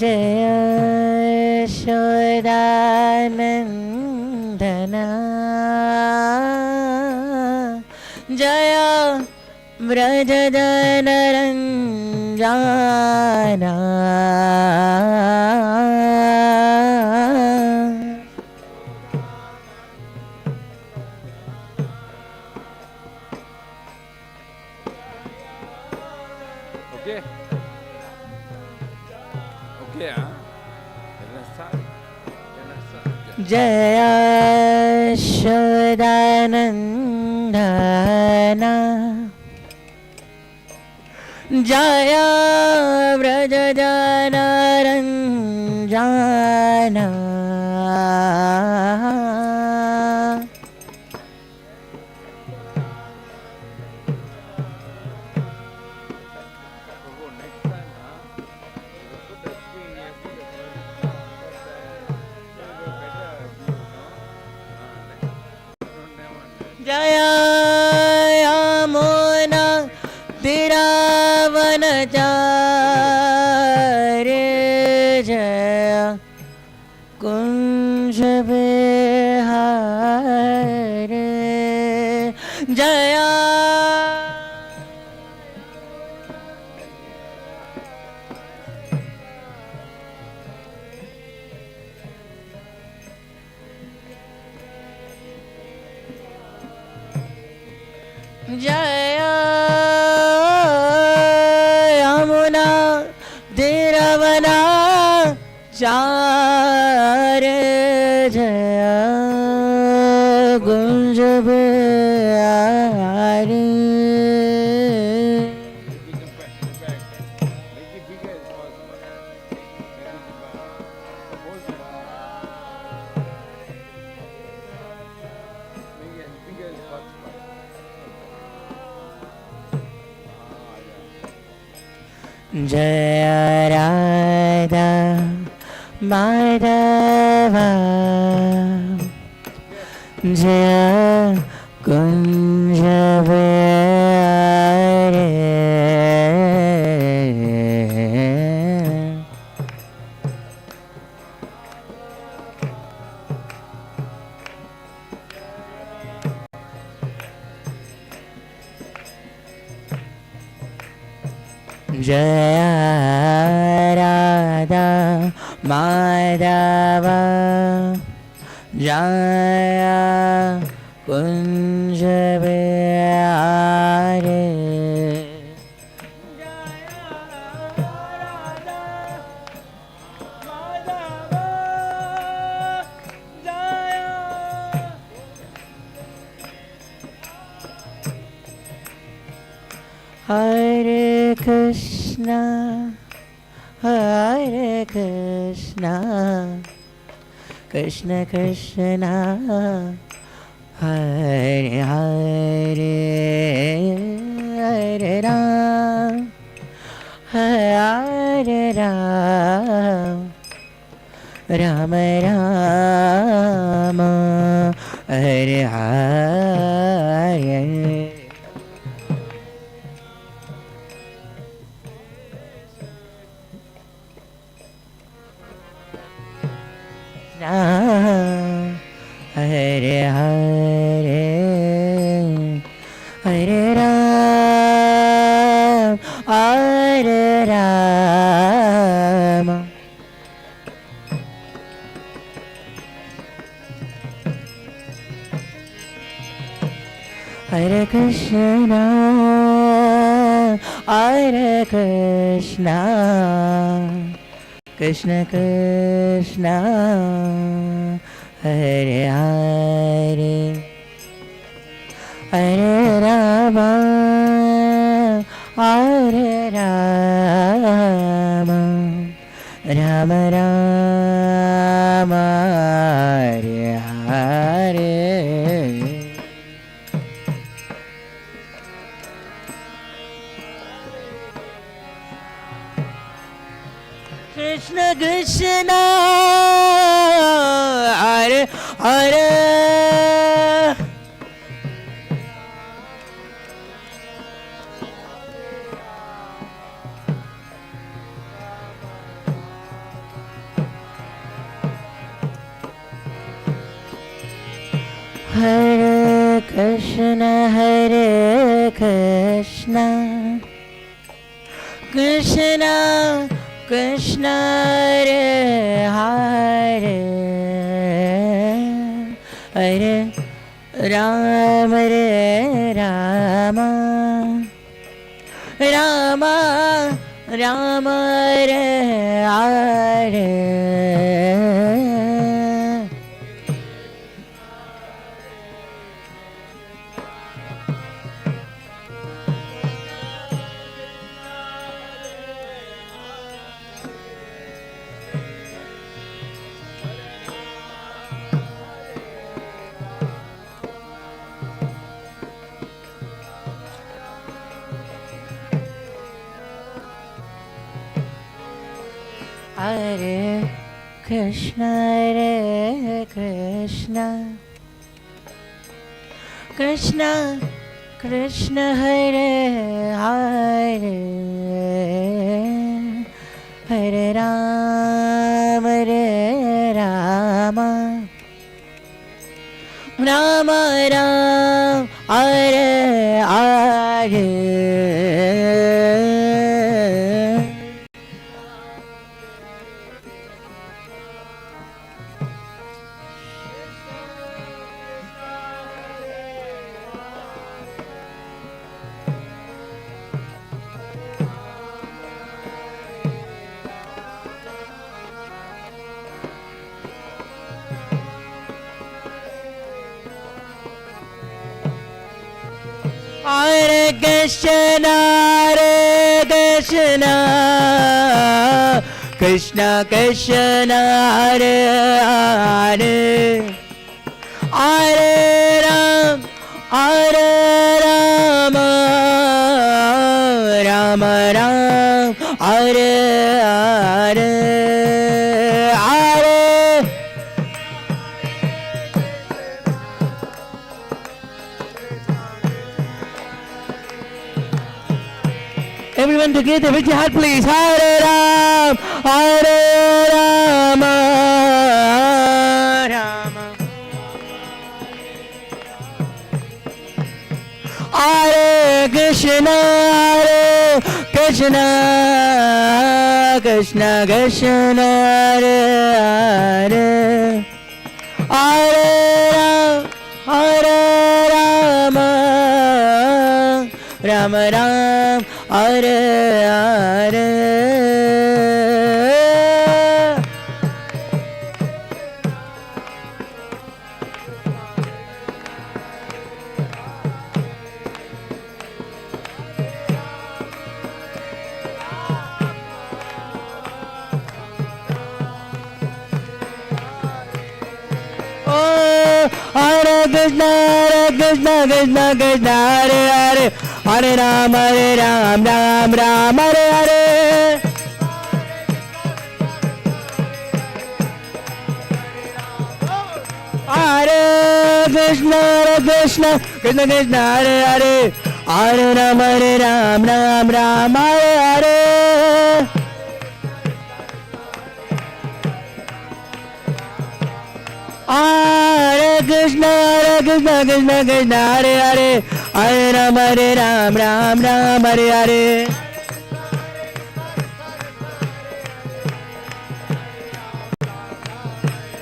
जय यशोदानन्दना जय व्रजधनरञ्जना जय यशोदानन्दना जय व्रजधनरञ्जना जय यमुना तीरावनचारे जय कुंज विहारे जय जय यमुना तीरवना चारे जय गुंज बिहारी जय राधा माधव जय कुंज विहारे जय राधा माधव जय कुंज विहारे Hare Krishna, Hare Krishna, Krishna Krishna, Hare Hare, Hare Ram, Hare Ram, Ram Ram, Hare Hare. Hare Hare, Hare Ram, Hare Ram, Hare Krishna, Hare Krishna, Krishna Krishna, Hare Hare, Hare Rama, Hare Rama, Rama Rama, Hare Hare. Krishna Krishna, Hare Hare, Hare Krishna, Krishna Krishna, Hare Hare, Hare Rama, Rama Rama, Hare Hare. Hare Krishna, Krishna Krishna, Hare Hare, Hare Rama, Rama Rama, Hare Hare. Hare Krishna, Krishna Krishna, Hare Hare, Hare Rama, Rama Rama, Hare Hare, Hare. Everyone together with your heart, please. Hare Ram, Hare Rama, Rama. Hare Krishna, Krishna Krishna Krishna, Hare Hare, Hare Rama, Rama Rama, Hare Hare. Hare Krishna, Krishna Krishna, Hare Hare, Hare Ram, Ram Ram, Hare Hare. Hare Krishna, Krishna Krishna, Hare Hare, Hare Ram, Ram Hare Hare. Hare Krishna, Krishna Krishna, Hare Hare, Hare Ram, Ram Hare Hare.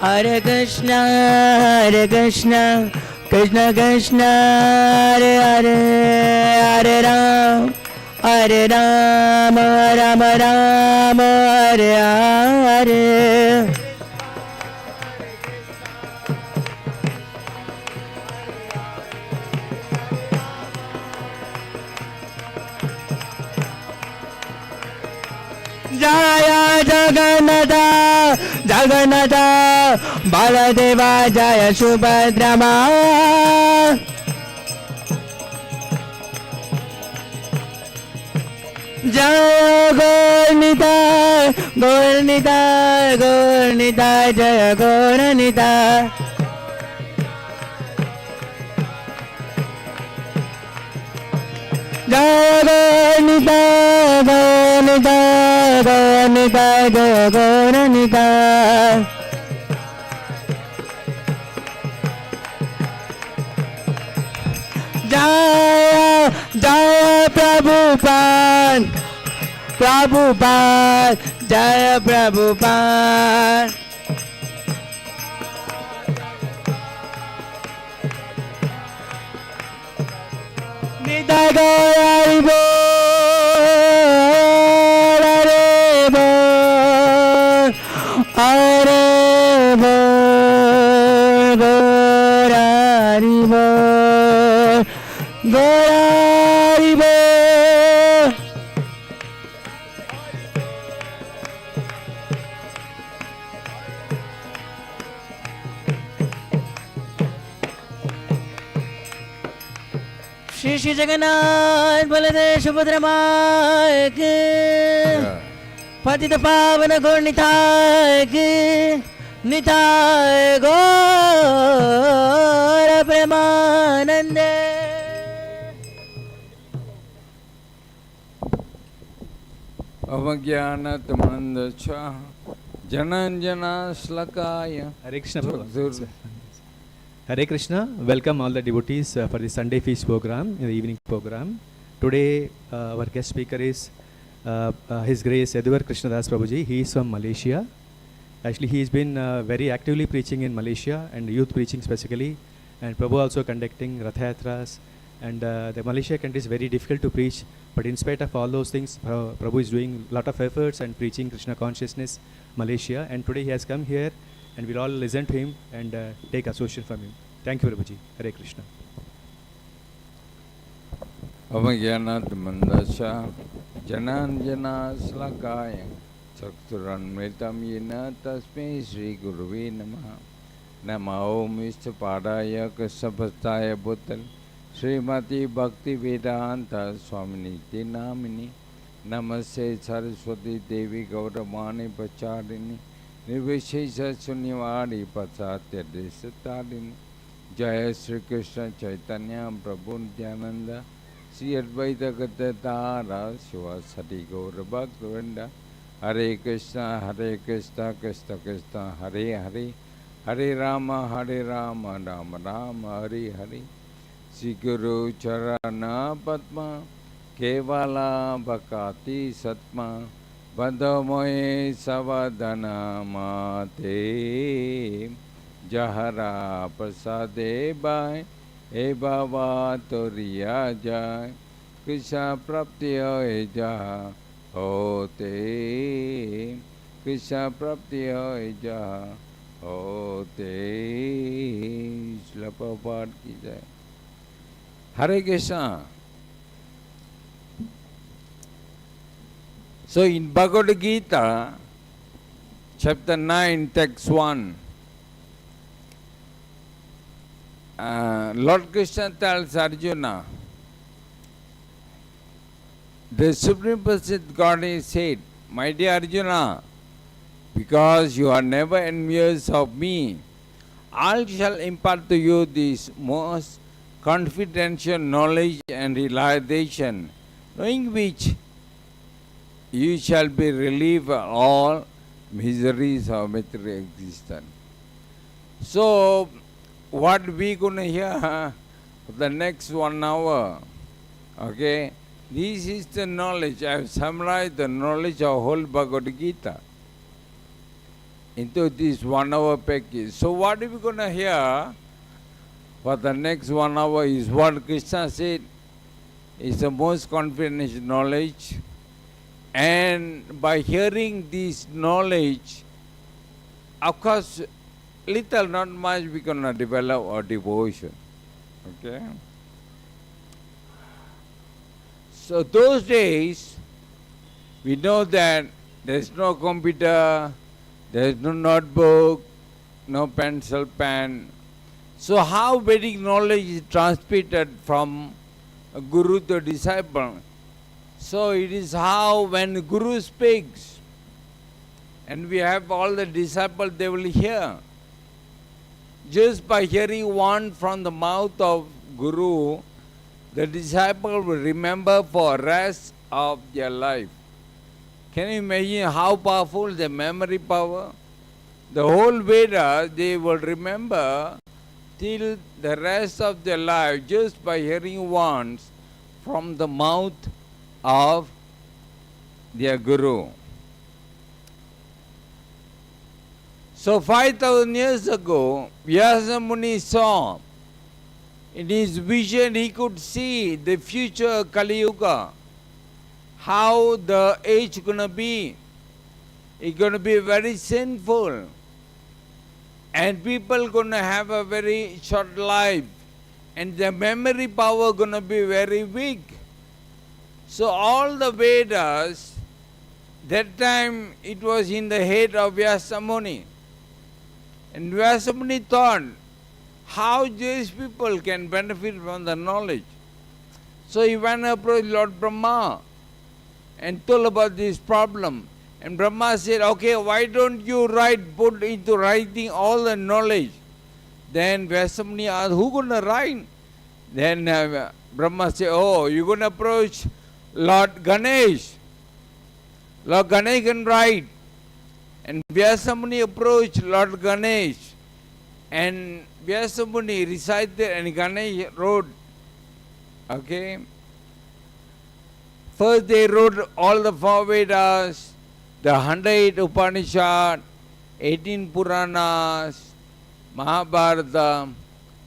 Hare Krishna, Krishna Krishna, Hare Hare, Hare Ram, Ram Hare Hare. Jaya Jagannath, Jagannath, Baladeva, Jaya Subhadrama. Jaya Gaurnita, Gaurnita, Gaurnita, Jaya Gaurnita. Jagannath, Jagannath, Jagannath. Prabhupada, Prabhupada, Jaya Prabhupada. Nitya Gaura Haribo, Haribo, Haribo, Gaura Haribo, Gaura Haribo. Shri Shri Jagannath Baladev Subhadra Mai ki Patita Pavana Gaur Nitai ki Nitai Gaur Premanande. Avagyanatmandacha Jananjana Slakaya. Hare Krishna, Prabhu. Hare Krishna. Welcome all the devotees for the Sunday Feast program, the evening program. Today, our guest speaker is His Grace Yaduraj Krishna Das Prabhuji. He is from Malaysia. Actually, he has been very actively preaching in Malaysia and youth preaching specifically. And Prabhu also conducting Rath Yatras. And the Malaysia country is very difficult to preach. But in spite of all those things, Prabhu is doing a lot of efforts and preaching Krishna consciousness, Malaysia. And today he has come here. And we'll all listen to him and take association from him. Thank you, Prabhuji. Hare Krishna. Avagyanatmandacha Jananjana Slakaya Chakturanmritam Yena Tasmai Sri Guruve Namaha. Namo Mr. Padaya Kasapastaya Bhuttal Srimati Bhakti Vedanta Swaminiti Namini. Namaste Saraswati Devi Gauramani Pacharini. Nirvishesha Sunyavadi Pasatya Desatarini. Jaya Sri Krishna Chaitanya Prabhu Nityananda Sri Advaita Gadadara Shiva Sati Gaura Bhaktivinoda. Hare Krishna, Krishna Krishna, Hare Hare, Hare Rama, Rama Rama, Hare Hare. Sri Guru Charana Padma Kevala Bhakati Satma Bandhamoye Savadana Mate Jahara Prasade Bhai E Baba Toriya Jai Krishna Praptiyo E Jaha Hote Krishna Praptiyo E Jaha Hote. Srila Prabhupada ki jai. Hare Krishna. So in Bhagavad Gita, chapter 9, text 1, Lord Krishna tells Arjuna, the Supreme Personality God said, my dear Arjuna, because you are never envious of me, I shall impart to you this most confidential knowledge and realization, knowing which you shall be relieved of all miseries of material existence. So, what we going to hear for the next 1 hour, okay, this is the knowledge. I have summarized the knowledge of whole Bhagavad Gita into this 1 hour package. So, what we going to hear for the next 1 hour is what Krishna said is the most confidential knowledge. And by hearing this knowledge, of course, little, not much, we cannot develop our devotion. Okay? So those days, we know that there is no computer, there is no notebook, no pencil, pen. So how Vedic knowledge is transmitted from a guru to a disciple? So it is how when Guru speaks, and we have all the disciples, they will hear. Just by hearing one from the mouth of Guru, the disciple will remember for the rest of their life. Can you imagine how powerful the memory power? The whole Veda, they will remember till the rest of their life just by hearing once from the mouth of their Guru. So 5,000 years ago, Vyasa Muni saw, in his vision he could see the future Kali Yuga, how the age gonna be. It's gonna be very sinful, and people gonna have a very short life, and their memory power gonna be very weak. So all the Vedas, that time it was in the head of Vyasa Muni. And Vyasa Muni thought, how these people can benefit from the knowledge. So he went and approached Lord Brahma and told about this problem. And Brahma said, okay, why don't you put into writing all the knowledge? Then Vyasa Muni asked, who gonna write? Then Brahma said, oh, you're gonna approach Lord Ganesh. Lord Ganesh can write. And Vyasa Muni approached Lord Ganesh, and Vyasa Muni recited and Ganesh wrote. Okay. First they wrote all the 4 Vedas, the 108 Upanishad, 18 Puranas, Mahabharata.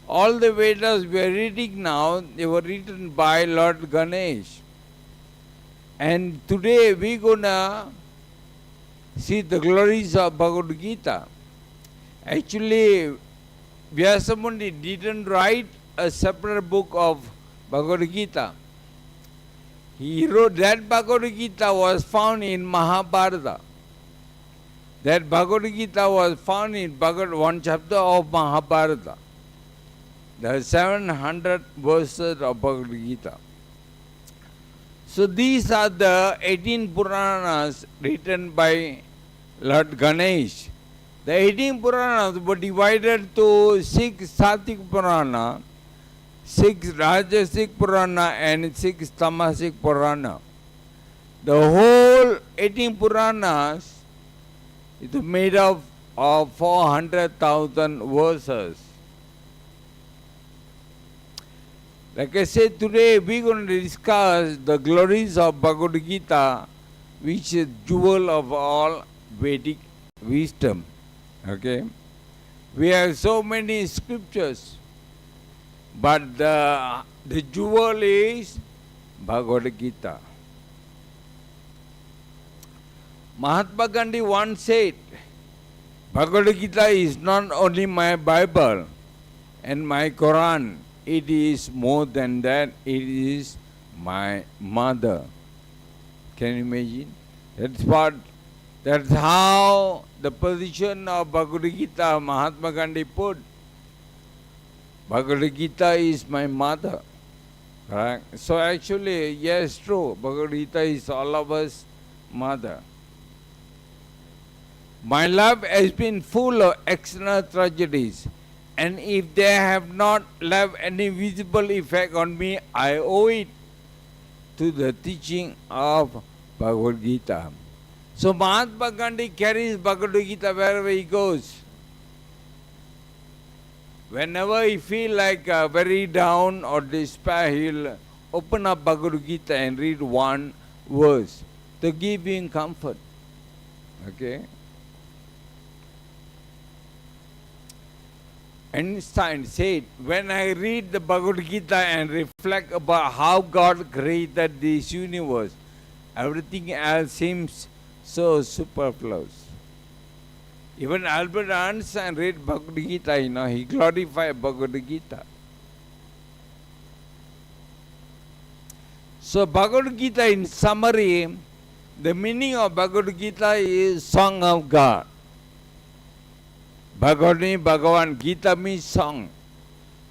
All the Vedas we are reading now, they were written by Lord Ganesh. And today we're gonna see the glories of Bhagavad Gita. Actually, Vyasa Muni didn't write a separate book of Bhagavad Gita. He wrote that Bhagavad Gita was found in Mahabharata. That Bhagavad Gita was found in one chapter of Mahabharata. There are 700 verses of Bhagavad Gita. So these are the 18 Puranas written by Lord Ganesh. The 18 Puranas were divided to 6 Sattvic Purana, 6 Rajasic Purana and 6 Tamasic Purana. The whole 18 Puranas is made up of 400,000 verses. Like I said, today we're going to discuss the glories of Bhagavad Gita, which is jewel of all Vedic wisdom. Okay? We have so many scriptures, but the jewel is Bhagavad Gita. Mahatma Gandhi once said, Bhagavad Gita is not only my Bible and my Quran, it is more than that, it is my mother. Can you imagine? That's how the position of Bhagavad Gita Mahatma Gandhi put. Bhagavad Gita is my mother. Right? So actually, yes, true. Bhagavad Gita is all of us mother. My life has been full of external tragedies, and if they have not left any visible effect on me, I owe it to the teaching of Bhagavad Gita. So Mahatma Gandhi carries Bhagavad Gita wherever he goes. Whenever he feels like very down or despair, he'll open up Bhagavad Gita and read one verse to give him comfort. Okay? Einstein said, when I read the Bhagavad Gita and reflect about how God created this universe, everything else seems so superfluous. Even Albert Einstein read Bhagavad Gita, he glorified Bhagavad Gita. So Bhagavad Gita, in summary, the meaning of Bhagavad Gita is Song of God. Bhagavad Bhagavan, Gita means song.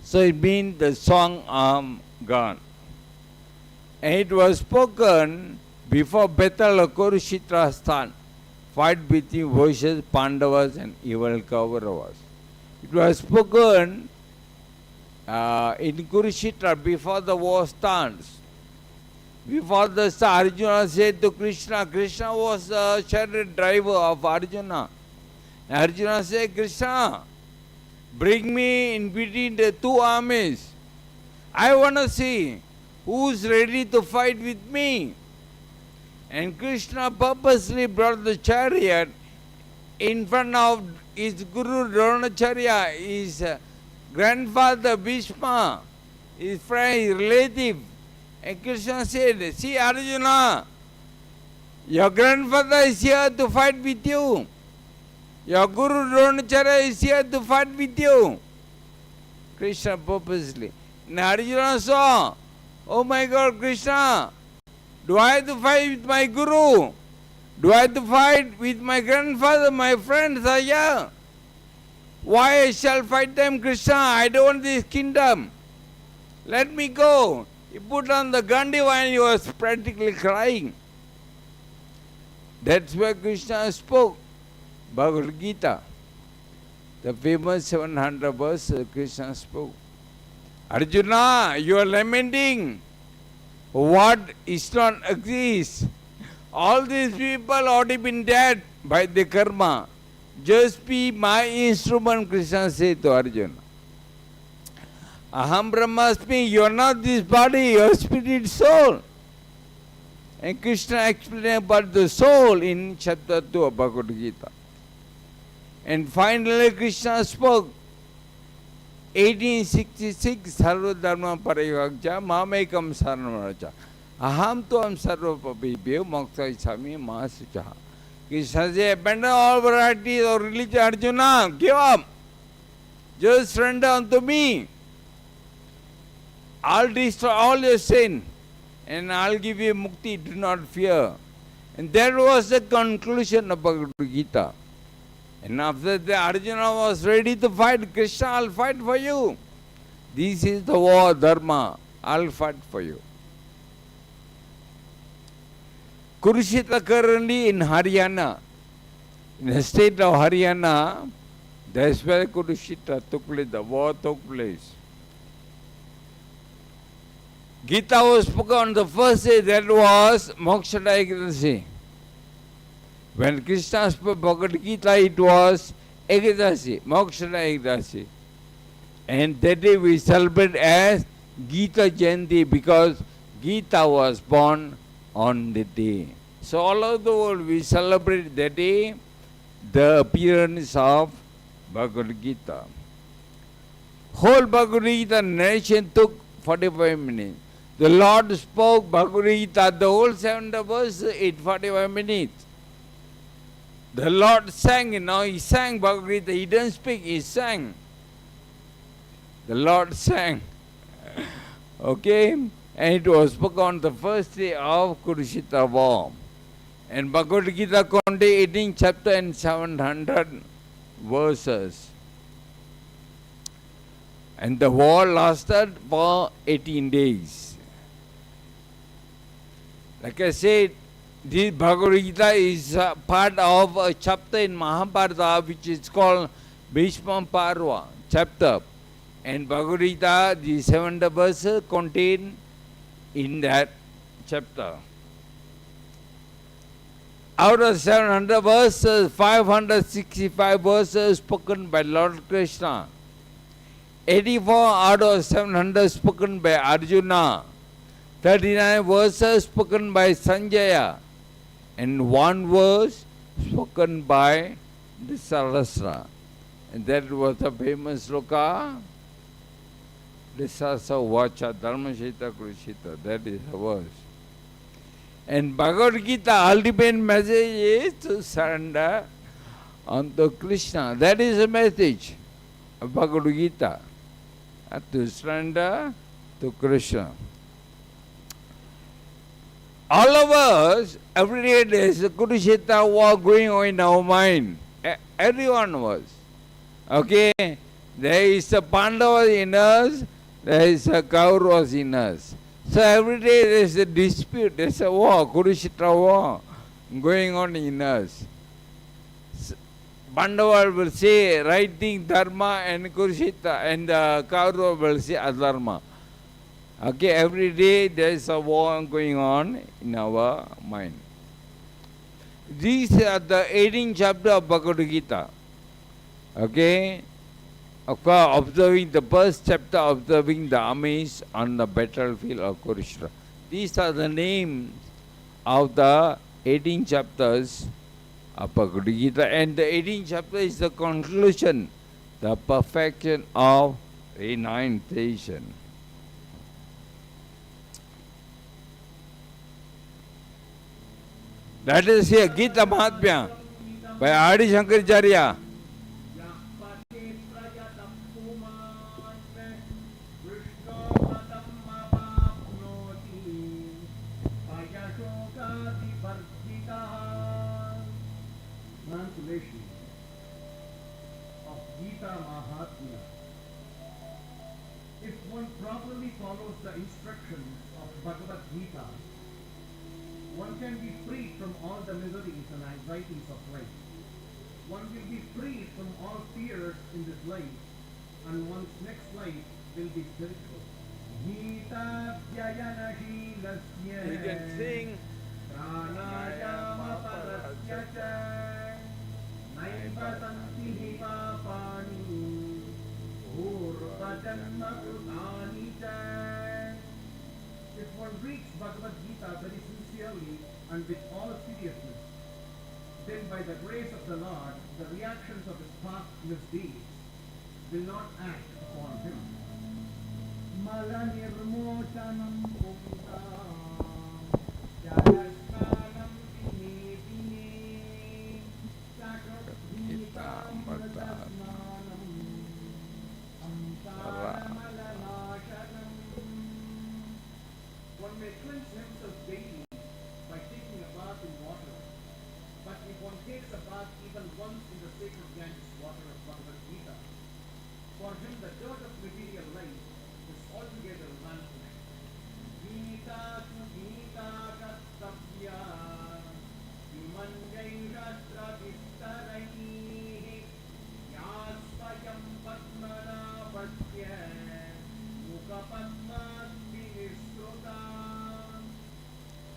So it means the song of God. And it was spoken before battle of Kurukshetra stand, fight between voices, Pandavas and evil Kauravas. It was spoken in Kurukshetra before the war starts. Before the start, Arjuna said to Krishna, Krishna was the chariot driver of Arjuna. Arjuna said, Krishna, bring me in between the two armies. I want to see who's ready to fight with me? And Krishna purposely brought the chariot in front of his Guru Dronacharya, his grandfather Bhishma, his friend, his relative. And Krishna said, see Arjuna, your grandfather is here to fight with you. Your Guru Dronacharya is here to fight with you. Krishna purposely. And Arjuna saw, oh my God, Krishna, do I have to fight with my Guru? Do I have to fight with my grandfather? My friends are here. Why I shall fight them, Krishna? I don't want this kingdom. Let me go. He put on the Gandiva and he was practically crying. That's where Krishna spoke. Bhagavad Gita. The famous 700 verse Krishna spoke. Arjuna, you are lamenting what is not exist. All these people already been dead by the karma. Just be my instrument, Krishna said to Arjuna. Aham Brahmasmi, you are not this body, you are spirit soul. And Krishna explained about the soul in chapter 2 of Bhagavad Gita. And finally Krishna spoke. 1866 Sarva Dharma Parivakja Mamekam Saranaraja. Aham Tuam Sarva Papibhyo Moksha Isami Mahasuchaha. Krishna said, abandon all varieties of religion, Arjuna, give up. Just surrender unto me. I'll destroy all your sin and I'll give you mukti, do not fear. And that was the conclusion of Bhagavad Gita. And after that, Arjuna was ready to fight. Krishna, I'll fight for you. This is the war, dharma. I'll fight for you. Kurukshetra currently in Haryana, in the state of Haryana, that's where Kurukshetra took place, the war took place. Gita was spoken on the first day, that was Mokshada Ekadasi. When Krishna spoke Bhagavad Gita, it was Ekadasi, Mokshada Ekadasi. And that day we celebrate as Gita Jayanti because Gita was born on the day. So all over the world we celebrate that day the appearance of Bhagavad Gita. Whole Bhagavad Gita narration took 45 minutes. The Lord spoke Bhagavad Gita, the whole 70 verses in 45 minutes. The Lord sang, he sang Bhagavad Gita. He didn't speak, he sang. The Lord sang. Okay? And it was spoken on the first day of Kurukshetra war. And Bhagavad Gita contains 18 chapters and 700 verses. And the war lasted for 18 days. Like I said, this Bhagavad Gita is part of a chapter in Mahabharata which is called Bhishma Parva chapter. And Bhagavad Gita, the 700 verses contained in that chapter. Out of 700 verses, 565 verses spoken by Lord Krishna. 84 out of 700 spoken by Arjuna. 39 verses spoken by Sanjaya. And 1 verse spoken by the Sarasra. And that was the famous sloka. Disasa Vacha Dharmashita Kurukshetra. That is the verse. And Bhagavad Gita ultimate message is to surrender unto Krishna. That is the message of Bhagavad Gita. To surrender to Krishna. All of us, every day there is a Kurukshetra war going on in our mind. Everyone was. Okay? There is a Pandava in us, there is a Kauravas in us. So every day there is a dispute, there is a war, Kurukshetra war going on in us. Pandava will say right thing, dharma, and Kurukshetra, and Kaurava will say adharma. Okay, every day there is a war going on in our mind. These are the 18 chapters of Bhagavad Gita. Okay, Of course, observing the first chapter, observing the armies on the battlefield of Kurukshetra. These are the names of the 18 chapters of Bhagavad Gita, and the 18th chapter is the conclusion, the perfection of renunciation. Let us hear Gita Mahatmya by Adi Shankaracharya. Translation of Gita Mahatmya. If one properly follows the instructions of Bhagavad Gita, one can be freed from all the miseries and anxieties of life. One will be freed from all fears in this life, and one's next life will be spiritual. Gita Vyayanahilasya. You can sing. Pranayama parasya cha. Naivasanti hi papani. Purvajanma krutani cha. If one reads Bhagavad Gita very sincerely and with all seriousness, then by the grace of the Lord, the reactions of his past misdeeds will not act upon him. Mala nirmochanam pumta jayaskanam vine vine sakabhitam vadasnanam amsaramalanashanam. One may cleanse himself daily by taking a bath in water, but if one takes a bath even once in the sacred Ganges water of Bhagavad Gita, for him the dirt of material life is altogether vanquished. Gita tu Gita kartavya vimanjairatra vistaraihi yasvayam padmanabhasya mukapadmat vinisruta.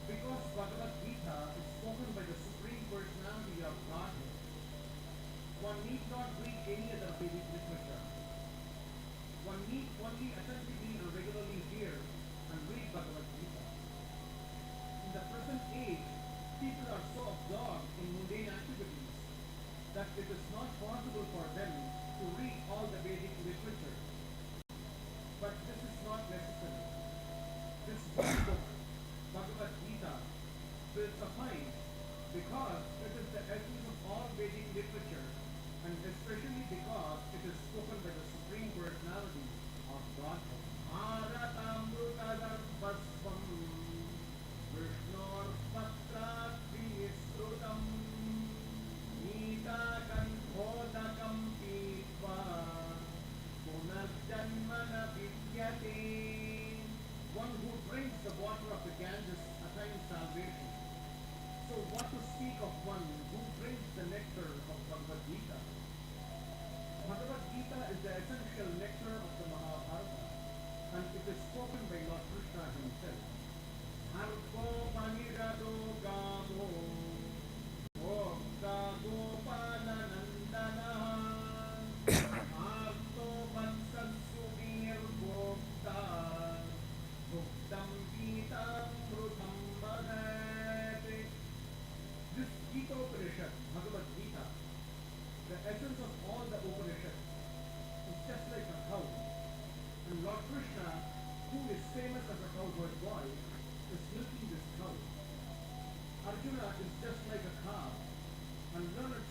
Because Bhagavad Gita is spoken by the Supreme Personality of Godhead, one need not read any other Vedic literature. One need only attentively and regularly hear and read Bhagavad Gita. In the present age, people are so absorbed in mundane activities that it is not possible for them to read all the Vedic literature. But this is not necessary. This one book, Bhagavad Gita, will suffice because it is the essence of all Vedic literature, and especially because it is spoken by the Supreme Personality of Godhead. Bharatamrutadarbhasvam Vishnor patrat vinisrutam Gita kanthodakam pitva punarjanmana vidyate. One who drinks the water of the Ganges attains salvation. So what to speak of one who drinks the nectar of Bhagavad Gita? Bhagavad Gita is the essential nectar of the Mahabharata, and it is spoken by Lord Krishna himself. Arko panirado gamo Okta gopalanandana Arto vatsasubir bhokta Bhuktam Gitam Rutam Bhagate. This Gita Upanishad, Bhagavad Gita, the essence of all the Upanishads, is just like a cow. And Lord Krishna, who is famous as a cowherd boy, is milking this cow. Arjuna is just like a calf, and learned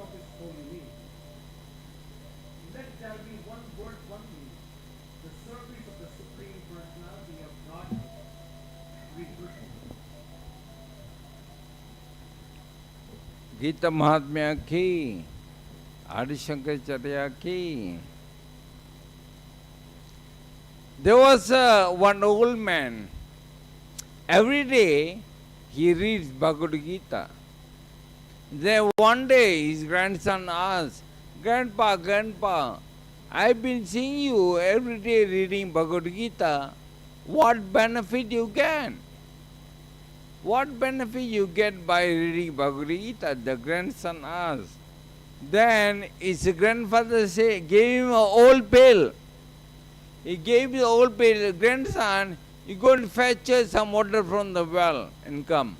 of His holy name. Let there be one word only, the service of the Supreme Personality of God, Sri Krishna. Gita Mahatmya ki, Adi Shankaracharya ki. There was one old man. Every day he reads Bhagavad Gita. Then one day his grandson asked, Grandpa, I've been seeing you every day reading Bhagavad Gita. What benefit you get? What benefit you get by reading Bhagavad Gita? The grandson asked. Then his grandfather gave him an old pail. He gave the old pail, grandson, you go and fetch some water from the well and come.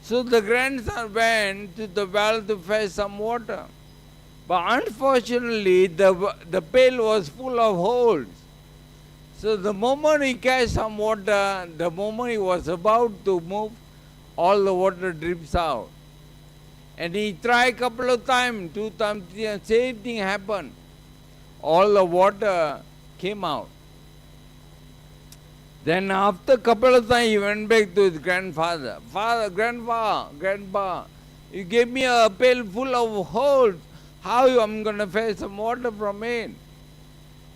So the grandson went to the well to fetch some water. But unfortunately, the pail was full of holes. So the moment he catch some water, the moment he was about to move, all the water drips out. And he tried a couple of times, 2 times, same thing happened. All the water came out. Then after a couple of times he went back to his grandfather. Grandpa, you gave me a pail full of holes. How am I going to fetch some water from it?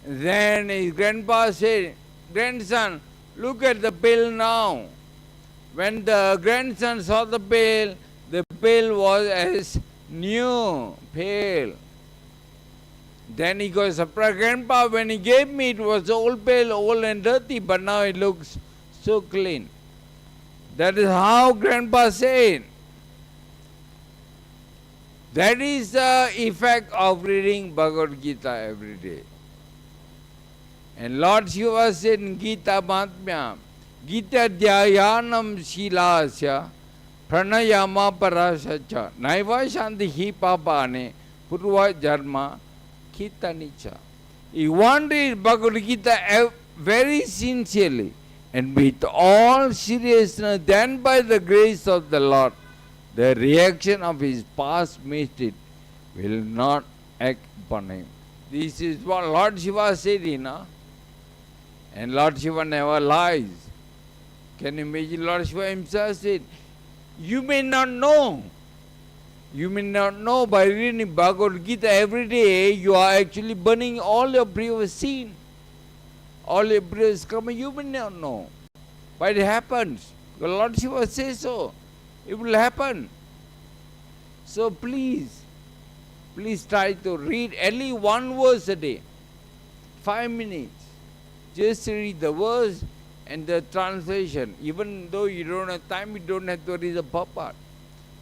Then his grandpa said, grandson, look at the pail now. When the grandson saw the pail was as new pail. Then he goes, surprised, Grandpa, when he gave me, it was old pail, old and dirty, but now it looks so clean. That is how Grandpa said. That is the effect of reading Bhagavad Gita every day. And Lord Shiva said in Gita Mahatmya, Gita dhyayanam shilasya pranayama parasacha naiva shantihi papane purva jarma Kirtanicha. You want to read Bhagavad Gita very sincerely and with all seriousness, then by the grace of the Lord, the reaction of his past mistake will not act upon him. This is what Lord Shiva said, and Lord Shiva never lies. Can you imagine? Lord Shiva himself said, you may not know. You may not know by reading Bhagavad Gita every day, you are actually burning all your previous sin, all your previous karma. You may not know. But it happens. The Lord Shiva says so. It will happen. So please try to read at least one verse a day. 5 minutes. Just read the verse and the translation. Even though you don't have time, you don't have to read the purport.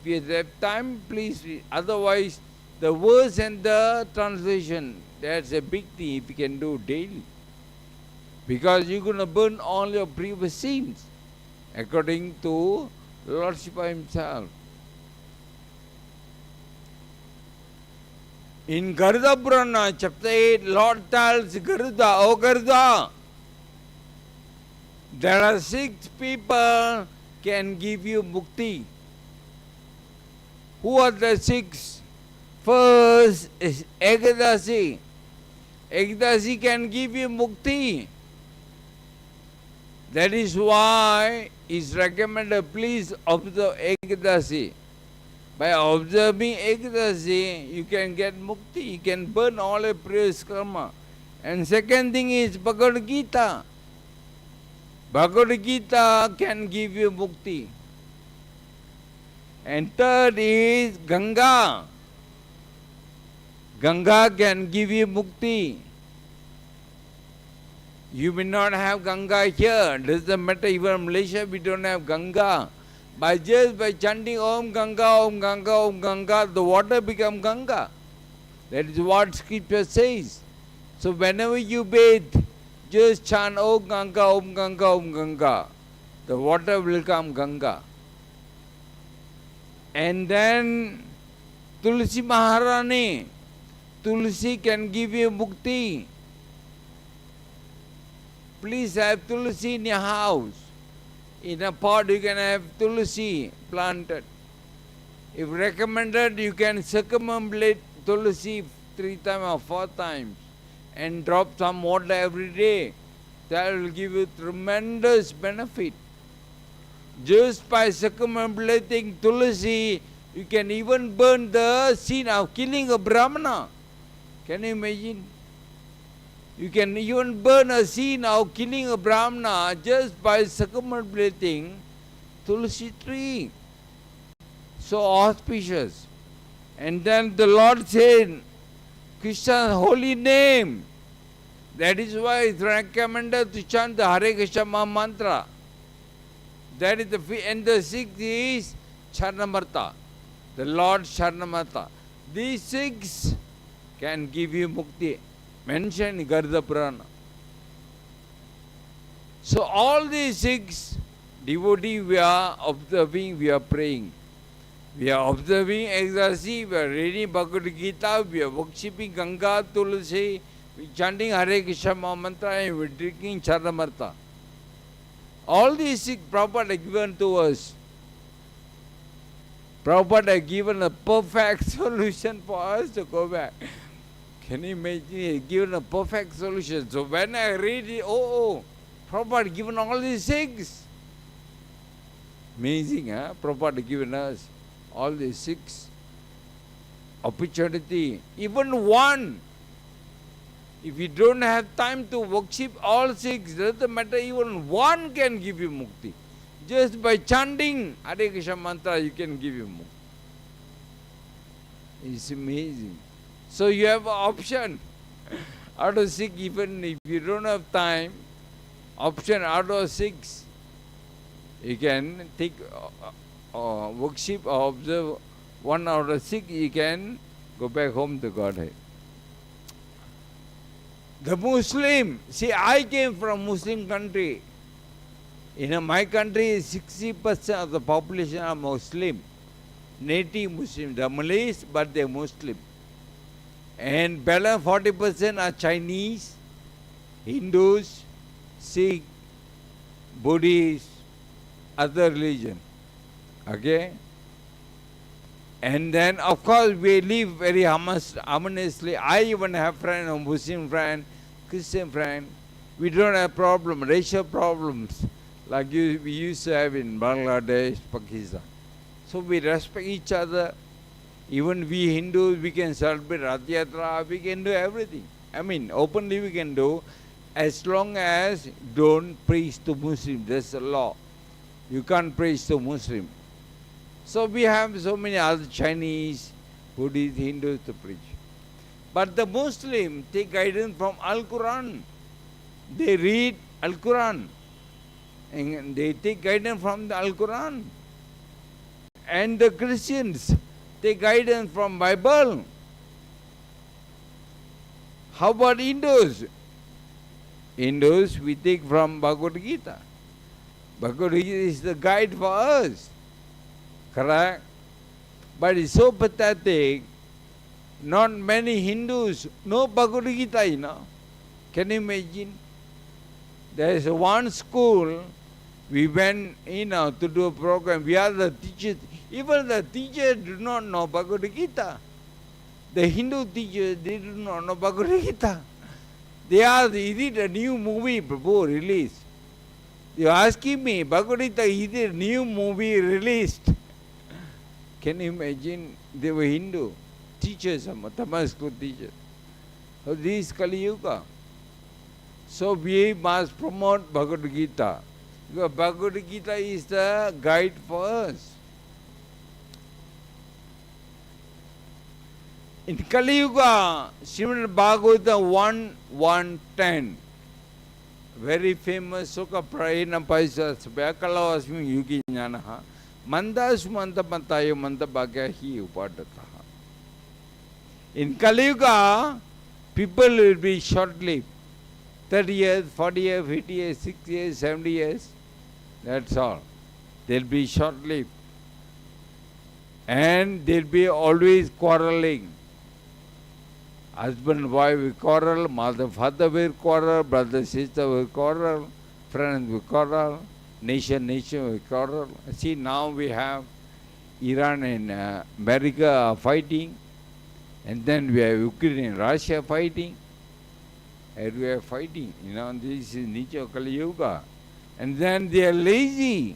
If you have time, please read. Otherwise, the verse and the translation, that's a big thing if you can do daily. Because you're going to burn all your previous sins, according to Lord Shiva himself. In Garuda Purana, chapter 8, Lord tells Garuda, O Garuda, there are 6 people can give you mukti. Who are the 6? First is Ekadasi. Ekadasi can give you mukti. That is why it's recommended, please observe Ekadasi. By observing Ekadasi, you can get mukti. You can burn all your previous karma. And second thing is Bhagavad Gita. Bhagavad Gita can give you mukti. And third is Ganga. Ganga can give you mukti. You may not have Ganga here. Doesn't matter, even in Malaysia we don't have Ganga. By chanting Om Ganga, Om Ganga, Om Ganga, the water becomes Ganga. That is what scripture says. So whenever you bathe, just chant Om Ganga, Om Ganga, Om Ganga. The water will come Ganga. And then Tulsi Maharani. Tulsi can give you mukti. Please have Tulsi in your house. In a pot you can have Tulsi planted. If recommended, you can circumambulate Tulsi 3 times or 4 times and drop some water every day. That will give you tremendous benefit. Just by circumambulating Tulsi, you can even burn the sin of killing a Brahmana. Can you imagine? You can even burn a sin of killing a Brahmana just by circumambulating Tulsi tree. So auspicious. And then the Lord said, Krishna's holy name. That is why it's recommended to chant the Hare Krishna mantra. That is and the sixth is Charnamarta, the Lord Charnamarta. These 6 can give you mukti. Mentioned in Garda Purana. So all these 6 devotees we are observing, we are praying. We are observing ecstasy, we are reading Bhagavad Gita, we are worshipping Ganga, Tulsi, we are chanting Hare Krishna mantra, and we are drinking Charnamarta. All these 6 Prabhupada are given to us. Prabhupada has given a perfect solution for us to go back. Can you imagine? He has given a perfect solution. So when I read it, Prabhupada has given all these 6. Amazing, huh? Prabhupada has given us all these 6 opportunity. Even one. If you don't have time to worship all 6, doesn't matter, even one can give you mukti. Just by chanting Hare Krishna mantra, you can give you mukti. It's amazing. So you have an option. Out of 6, even if you don't have time, option out of 6, you can take worship or observe 1 out of 6, you can go back home to Godhead. The Muslim, see, I came from Muslim country. In my country, 60% of the population are Muslim, native Muslim. They are Malays, but they are Muslim. And balance 40% are Chinese, Hindus, Sikh, Buddhists, other religion. Okay? And then, of course, we live very harmoniously. I even have friends, a Muslim friend, Christian friend. We don't have problem, racial problems like we used to have in Bangladesh, Pakistan. So we respect each other. Even we Hindus, we can celebrate Rath Yatra, we can do everything. I mean, openly we can do, as long as don't preach to Muslims. That's the law. You can't preach to Muslim. So we have so many other Chinese, Buddhists, Hindus to preach. But the Muslims take guidance from Al-Quran. They read Al-Quran. And they take guidance from the Al-Quran. And the Christians take guidance from Bible. How about Hindus? Hindus we take from Bhagavad Gita. Bhagavad Gita is the guide for us. Correct? But it's so pathetic. Not many Hindus know Bhagavad Gita, you know. Can you imagine? There is one school, we went, to do a program. We are the teachers. Even the teachers do not know Bhagavad Gita. The Hindu teachers, they do not know Bhagavad Gita. They asked, is it a new movie, Prabhu, released? They are asking me, Bhagavad Gita, is it a new movie released? Can you imagine? They were Hindu teachers, Tamil school teachers. So this is Kali Yuga. So we must promote Bhagavad Gita. Because Bhagavad Gita is the guide for us. In Kali Yuga, Srimad Bhagavatam 1:10, very famous Sukha Prayena Paisa Svakala Asmi Yugi Jnanaha Mandas Manta Pantayo Manta Bhagyahi Upadataha. In Kali Yuga, people will be short-lived. 30 years, 40 years, 50 years, 60 years, 70 years. That's all. They'll be short-lived. And they'll be always quarreling. Husband and wife will quarrel, mother father will quarrel, brother sister will quarrel, friends will quarrel, nation will quarrel. See, now we have Iran and America are fighting, and then we have Ukraine and Russia fighting, and we are fighting. This is nature of Kali Yuga. And then they are lazy.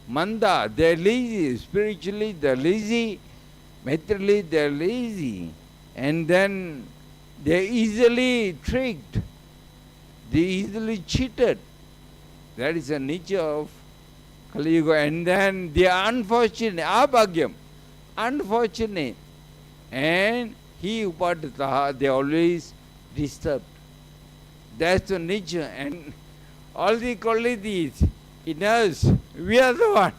Manda, they are lazy. Spiritually, they are lazy. Materially, they are lazy. And then they are easily tricked. They easily cheated. That is the nature of Kali Yuga. And then they are unfortunate. Abhagyam. Unfortunate. And he upadataha, they always disturbed. That's the nature. And all the qualities in us, we are the one.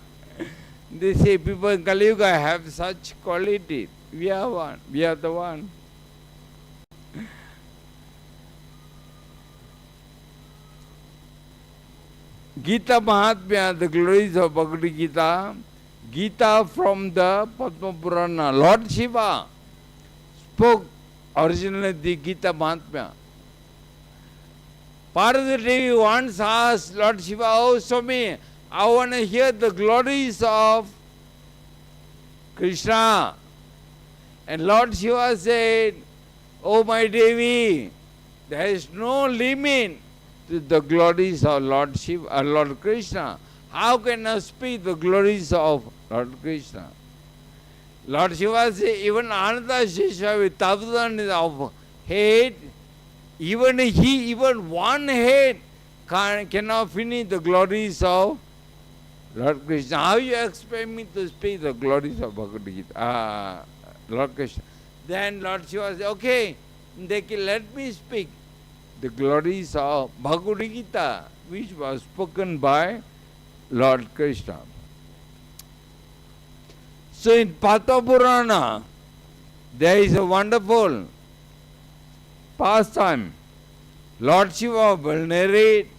They say people in Kali Yuga have such quality. We are one. We are the one. Gita Mahatmya, the glories of Bhagavad Gita. Gita from the Padma Purana. Lord Shiva spoke originally the Gita Mahatmya. Parvati Devi once asked Lord Shiva, "Oh Swami, I want to hear the glories of Krishna." And Lord Shiva said, "Oh my Devi, there is no limit to the glories of Lord Shiva, Lord Krishna. How can I speak the glories of Lord Krishna?" Lord Shiva said, "Even Ananda Shesha with thousands of head, even one head cannot finish the glories of Lord Krishna. How you expect me to speak the glories of Bhagavad Gita? Lord Krishna." Then Lord Shiva said, "Okay, let me speak the glories of Bhagavad Gita, which was spoken by Lord Krishna." So in Padma Purana, there is a wonderful pastime. Lord Shiva will narrate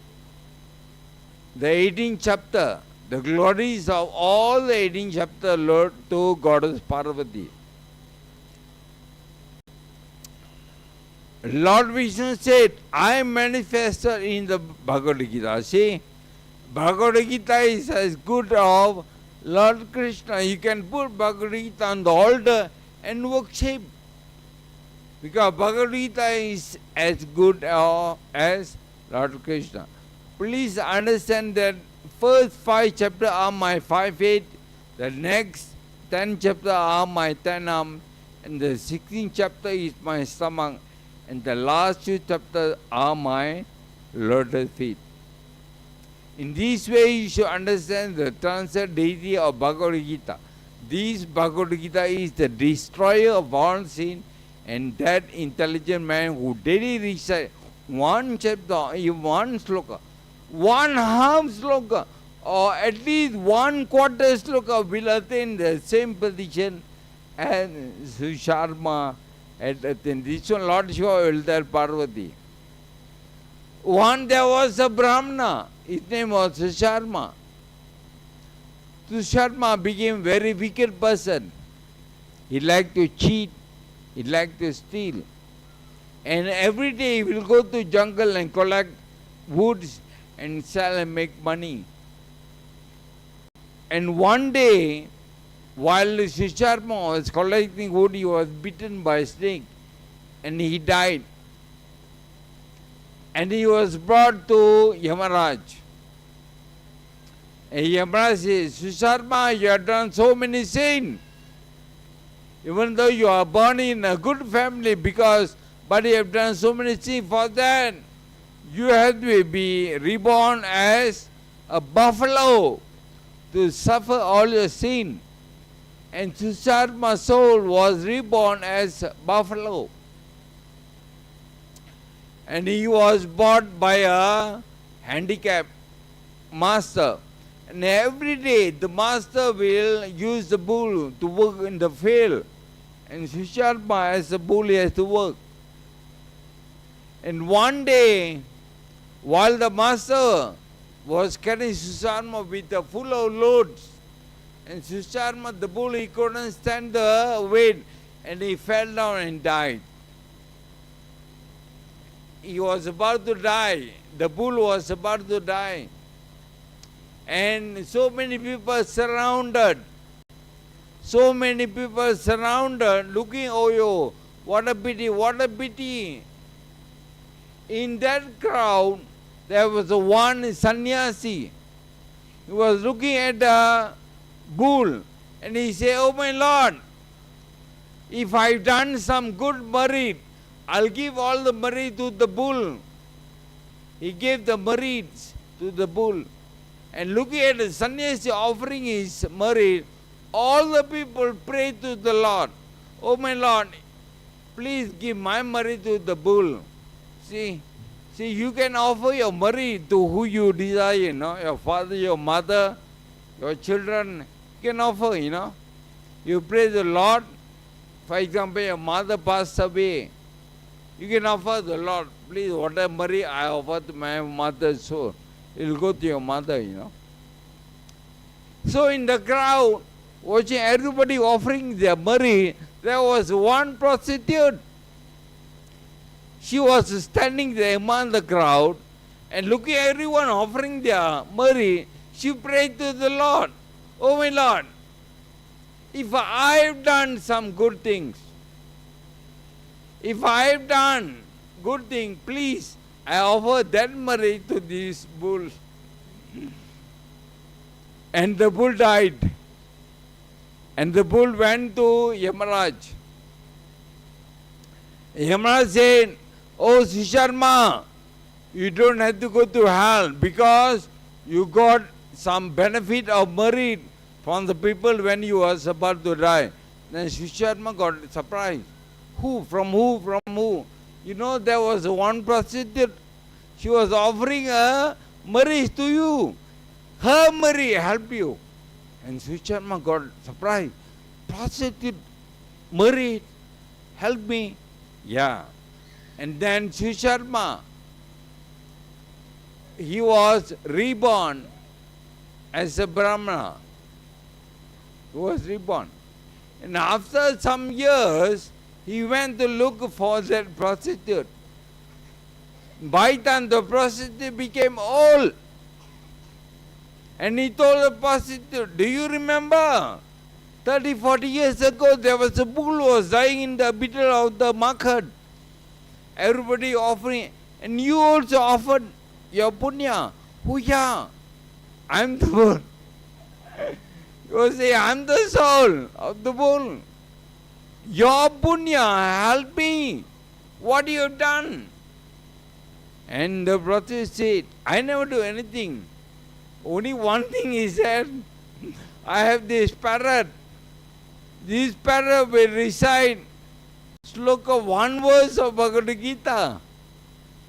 the 18th chapter, the glories of all the 18th chapter Lord to Goddess Parvati. Lord Vishnu said, "I am manifested in the Bhagavad Gita." See, Bhagavad Gita is as good of Lord Krishna. You can put Bhagavad Gita on the altar and worship, because Bhagavad Gita is as good as Lord Krishna. Please understand that first 5 chapters are my 5 feet, the next 10 chapters are my 10 arms, and the 16th chapter is my stomach, and the last 2 chapters are my lotus feet. In this way, you should understand the transcendent deity of Bhagavad Gita. This Bhagavad Gita is the destroyer of all sin, and that intelligent man who daily recites one chapter, one sloka, one half sloka, or at least 1/4 sloka will attain the same position as Susharma at attained. This one Lord Shiva will tell Parvati. There was a Brahmana, his name was Susharma. Susharma became very wicked person. He liked to cheat, he liked to steal. And every day he will go to jungle and collect woods and sell and make money. And one day, while Susharma was collecting wood, he was bitten by a snake and he died. And he was brought to Yamaraj. And Yamaraj says, "Susharma, you have done so many sins. Even though you are born in a good family, but you have done so many sins, for that you have to be reborn as a buffalo to suffer all your sin." And Susharma's soul was reborn as a buffalo. And he was bought by a handicapped master. And every day the master will use the bull to work in the field. And Susharma as a bull has to work. And one day, while the master was carrying Susharma with a full of loads, and Susharma, the bull, he couldn't stand the weight, and he fell down and died. He was about to die. The bull was about to die. And so many people surrounded. So many people surrounded, looking, oh, yo, what a pity, what a pity. In that crowd, there was one sannyasi. He was looking at the bull and he said, oh my Lord, if I've done some good merit, I'll give all the merit to the bull. He gave the merits to the bull. And looking at the sannyasi offering his merit, all the people prayed to the Lord, oh my Lord, please give my merit to the bull. See, you can offer your merit to who you desire, your father, your mother, your children. You can offer, You pray the Lord. For example, your mother passed away. You can offer the Lord, please, whatever merit I offer to my mother's soul, it will go to your mother, So in the crowd, watching everybody offering their merit, there was one prostitute. She was standing there among the crowd and looking at everyone offering their merit, she prayed to the Lord, oh my Lord, if I have done some good things, please, I offer that merit to this bull. And the bull died. And the bull went to Yaduraj. Yaduraj said, oh Sisharma, you don't have to go to hell because you got some benefit of merit from the people when you was about to die. Then Sisharma got surprised. Who? From who? From who? There was one prostitute. She was offering a merit to you. Her merit helped you. And Sisharma got surprised. Prostitute merit helped me. Yeah. And then Sisharma, he was reborn as a Brahmana. He was reborn. And after some years, he went to look for that prostitute. By then the prostitute became old. And he told the prostitute, do you remember 30, 40 years ago there was a bull who was dying in the middle of the market. Everybody offering, and you also offered your punya. Oh yeah, I'm the bull. You say, I'm the soul of the bull. Your punya help me. What you have done? And the brother said, I never do anything. Only one thing he said, I have this parrot. This parrot will recite sloka, one verse of Bhagavad Gita.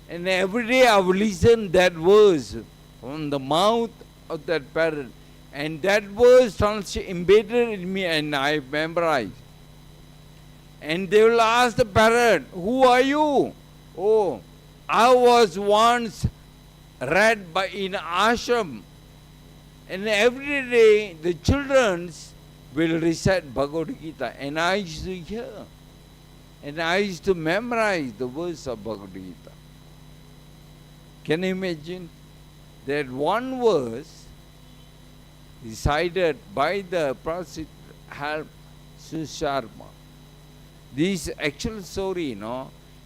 And every day I will listen that verse from the mouth of that parrot. And that verse embedded in me and I memorized. And they will ask the parrot, who are you? Oh, I was once read in ashram. And every day the children will recite Bhagavad Gita. And I used to hear. And I used to memorize the verse of Bhagavad Gita. Can you imagine that one verse recited by the prostitute helped Susharma? This actual story,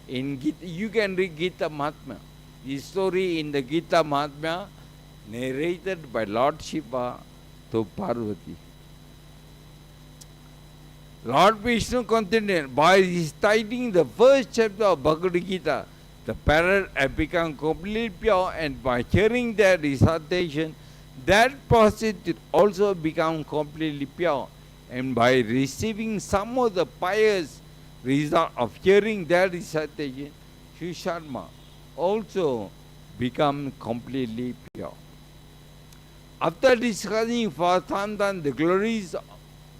in Gita, you can read Gita Mahatmya. This story in the Gita Mahatmya narrated by Lord Shiva to Parvati. Lord Vishnu continued, by reciting the first chapter of Bhagavad Gita, the parrot had become completely pure, and by hearing that recitation, that prostitute also become completely pure. And by receiving some of the pious result of hearing that recitation, Sharma also become completely pure. After discussing for some time the glories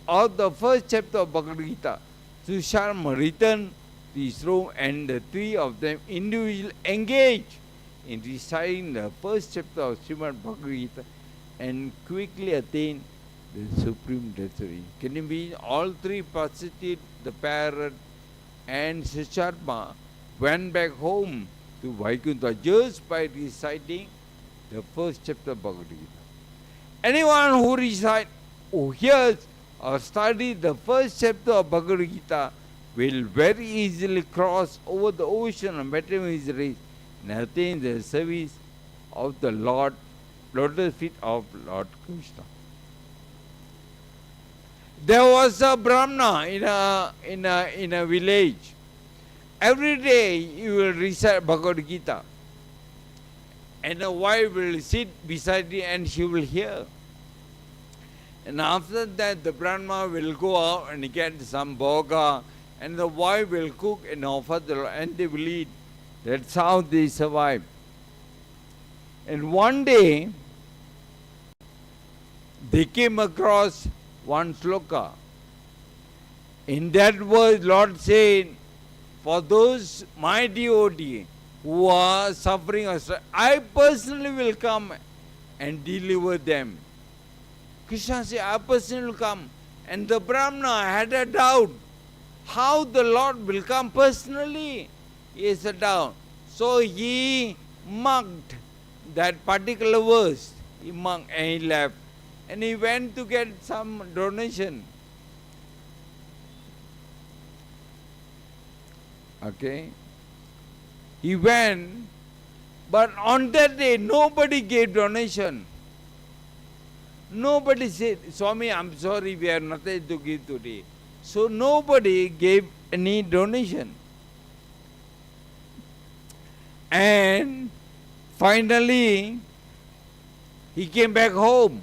of the first chapter of Bhagavad Gita, Sharma returned to his room, and the three of them individually engaged in reciting the first chapter of Srimad Bhagavad Gita and quickly attained the supreme destiny. Can you be all three prostitutes, the parrot and Sharma, went back home to Vaikuntha just by reciting the first chapter of Bhagavad Gita. Anyone who hears or study the first chapter of Bhagavad Gita, will very easily cross over the ocean of material misery and attain the service of the Lord, lotus feet of Lord Krishna. There was a Brahmana in a village. Every day he will recite Bhagavad Gita, and a wife will sit beside him and she will hear. And after that, the Brahmana will go out and get some bhoga, and the wife will cook and offer the Lord, and they will eat. That's how they survive. And one day, they came across one sloka. In that verse, Lord said, for those my devotee who are suffering, I personally will come and deliver them. Krishna said, I personally will come. And the Brahmana had a doubt. How the Lord will come personally? He has a doubt. So he marked that particular verse. He marked and he left. And he went to get some donation. Okay. He went, but on that day nobody gave donation. Nobody said, Swami, I'm sorry, we have nothing to give today. So nobody gave any donation. And finally, he came back home.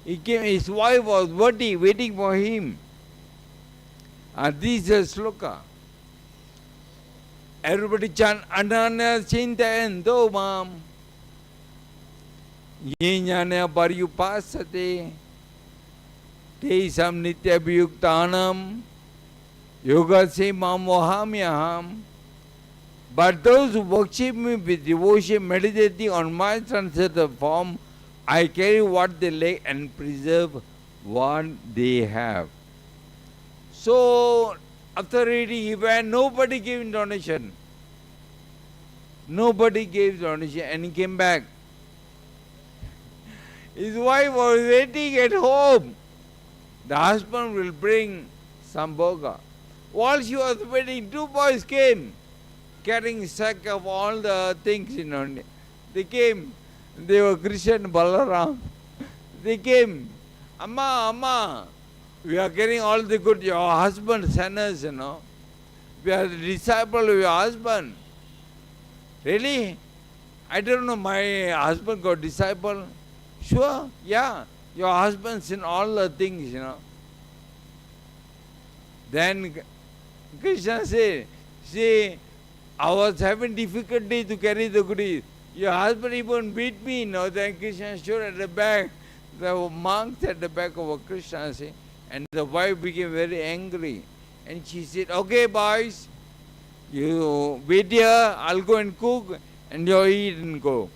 His wife was waiting for him. This is a sloka. Everybody chant, Ananya Chintayento Mam. Yenyana Paryupasate. Tesam Nityabhyuktanam. Yoga se Mamohamyaham. But those who worship me with devotion, meditating on my transcendental form, I carry what they lack and preserve what they have. So, after reading, he went, nobody gave donation. Nobody gave donation, and he came back. His wife was waiting at home. The husband will bring some bhoga. While she was waiting, two boys came, carrying a sack of all the things, They came. They were Krishna and Balaram. They came. Amma, we are getting all the good. Your husband sent us, We are the disciple of your husband. Really? I don't know, my husband got disciple. Sure, yeah. Your husband sent all the things, Then Krishna said, see, I was having difficulty to carry the goodies. Your husband even beat me, Then Krishna showed at the back, the monks at the back of Krishna, and the wife became very angry. And she said, okay, boys, you wait here, I'll go and cook, and you eat and go.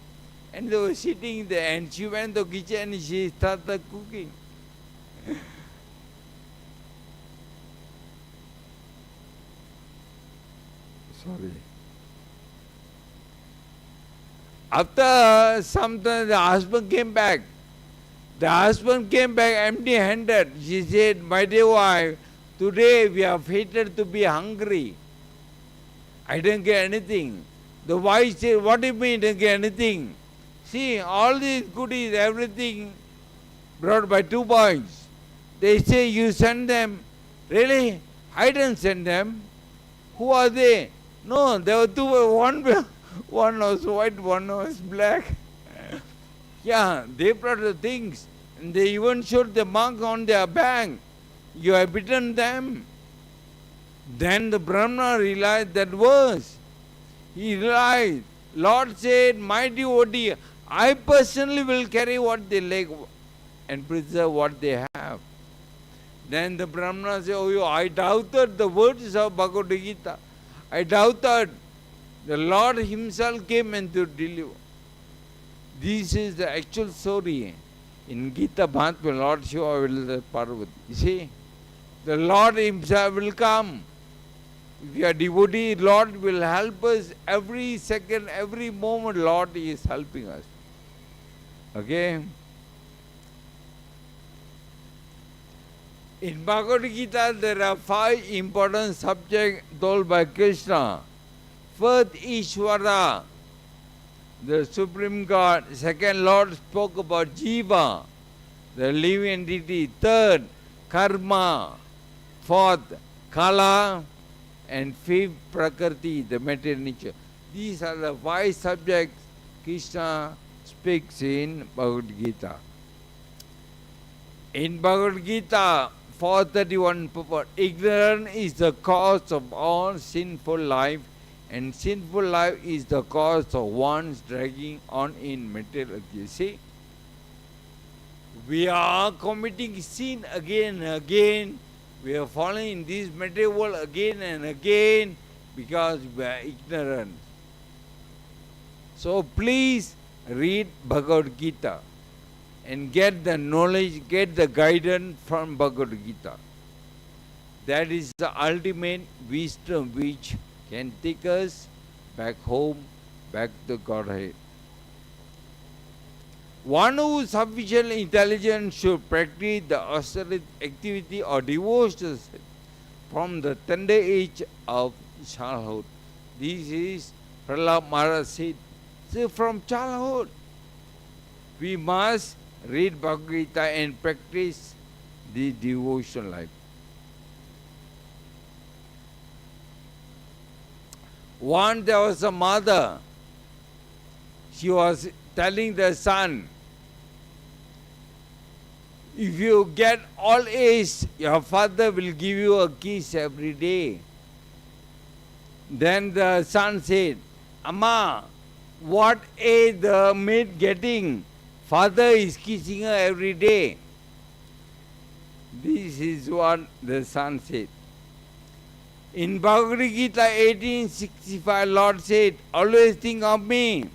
And they were sitting there, and she went to the kitchen and she started cooking. Sorry. After some time, the husband came back. The husband came back empty-handed. She said, my dear wife, today we are fated to be hungry. I didn't get anything. The wife said, what do you mean didn't get anything? See, all these goodies, everything brought by two boys. They say, you send them. Really? I didn't send them. Who are they? No, there were two. One was white, one was black. Yeah, they brought the things. And they even showed the mark on their back. You have bitten them. Then the Brahmana realized that verse. He realized, Lord said, my devotee, I personally will carry what they lack and preserve what they have. Then the Brahmana said, oh, I doubted the words of Bhagavad Gita. I doubted. The Lord himself came and to deliver. This is the actual story. In Gita Mahatmya, Lord Shiva will Parvati. You see, the Lord himself will come. If you are devotee, Lord will help us every second, every moment. Lord is helping us. Okay? In Bhagavad Gita, there are 5 important subjects told by Krishna. First, Ishvara, the Supreme God. Second, Lord spoke about Jiva, the living entity. Third, Karma. Fourth, Kala. And fifth, Prakriti, the material nature. These are the 5 subjects Krishna speaks in Bhagavad Gita. In Bhagavad Gita 4:31 purport, ignorance is the cause of all sinful life, and sinful life is the cause of one's dragging on in material. You see, we are committing sin again and again. We are falling in this material world again and again because we are ignorant. So please read Bhagavad Gita and get the knowledge, get the guidance from Bhagavad Gita. That is the ultimate wisdom which can take us back home, back to Godhead. One who is sufficiently intelligent should practice the austere activity or devotion from the tender age of childhood. This is Prahlad Maharaj said. So from childhood, we must read Bhagavad Gita and practice the devotion life. Once there was a mother. She was telling the son, if you get all A's, your father will give you a kiss every day. Then the son said, Amma, what A the maid getting? Father is kissing her every day. This is what the son said. In Bhagavad Gita 1865, Lord said, always think of me,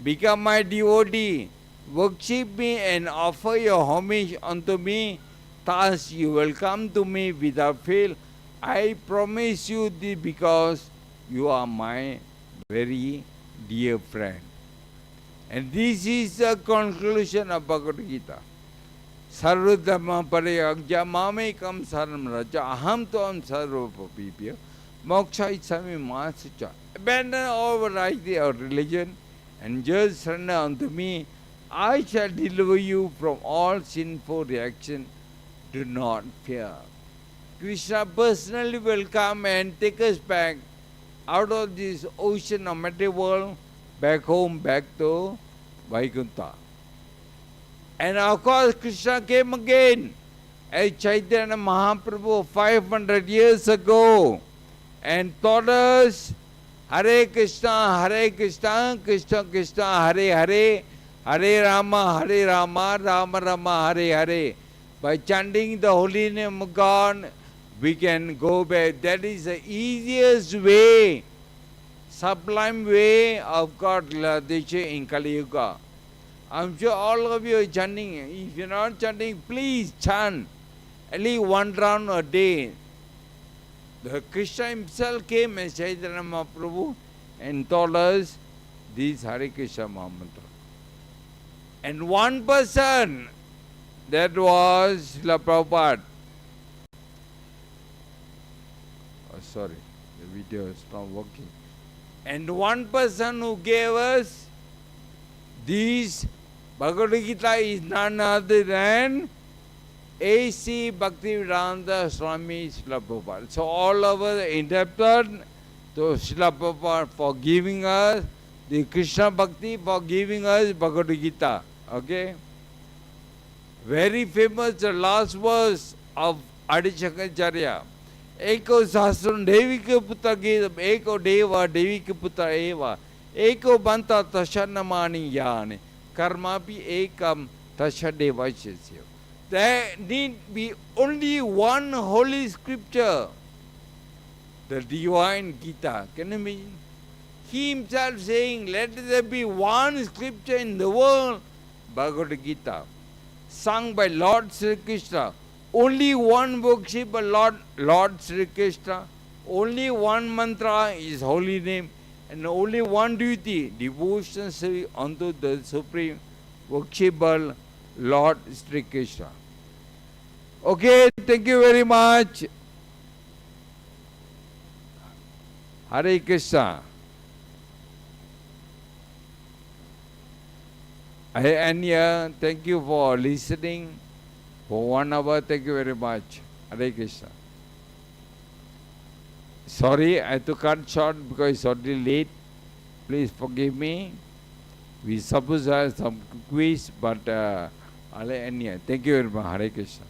become my devotee, worship me and offer your homage unto me, thus you will come to me without fail. I promise you this because you are my very dear friend. And this is the conclusion of Bhagavad Gita. Sarva dhamma parayagya mamekam saram raja aham toam sarva papipya moksha isami masucha. Abandon all variety of religion and just surrender unto me. I shall deliver you from all sinful reaction. Do not fear. Krishna personally will come and take us back out of this ocean of material world, back home, back to Vaikuntha. And of course, Krishna came again as Chaitanya Mahaprabhu 500 years ago and taught us Hare Krishna, Krishna Krishna, Hare Hare, Hare Rama, Rama Rama, Hare Hare. By chanting the holy name of God, we can go back. That is the easiest way, sublime way of God Ladesha in Kali Yuga. I'm sure all of you are chanting. If you're not chanting, please chant at least one round a day. The Krishna himself came as Chaitanya Mahaprabhu and taught us this Hare Krishna Mahamantra. And one person, that was Srila Prabhupada. Oh, sorry, the video is not working. And one person who gave us this Bhagavad Gita is none other than A.C. Bhaktivedanta Swami Srila Prabhupada. So all of us indebted to Srila Prabhupada for giving us the Krishna Bhakti, for giving us Bhagavad Gita. Okay? Very famous, the last verse of Adi Shankaracharya. Eko sahasram devika putra gedam, eko deva devika putra eva, eko banta tashanamani yani, karmapi ekam tashadevachasya. There need be only one holy scripture, the divine Gita. Can you imagine? He himself saying, let there be one scripture in the world, Bhagavad Gita, sung by Lord Sri Krishna. Only one worshipper, Lord Sri Krishna. Only one mantra is holy name. And only one duty, devotion unto the supreme worshipper, Lord Sri Krishna. Okay, thank you very much. Hare Krishna. Anya, thank you for listening for 1 hour. Thank you very much. Hare Krishna. Sorry, I had to cut short because it's already late. Please forgive me. We suppose to have some quiz, but Anya, thank you very much. Hare Krishna.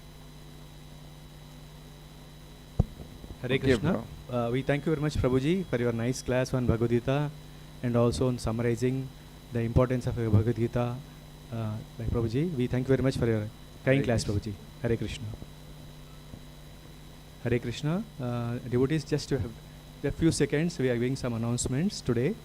Hare Okay, Krishna. We thank you very much, Prabhuji, for your nice class on Bhagavad Gita and also on summarizing the importance of Bhagavad Gita. Like Prabhuji, we thank you very much for your kind Hare class, Krishna. Prabhuji. Hare Krishna. Hare Krishna. Devotees, just to have a few seconds, we are giving some announcements today.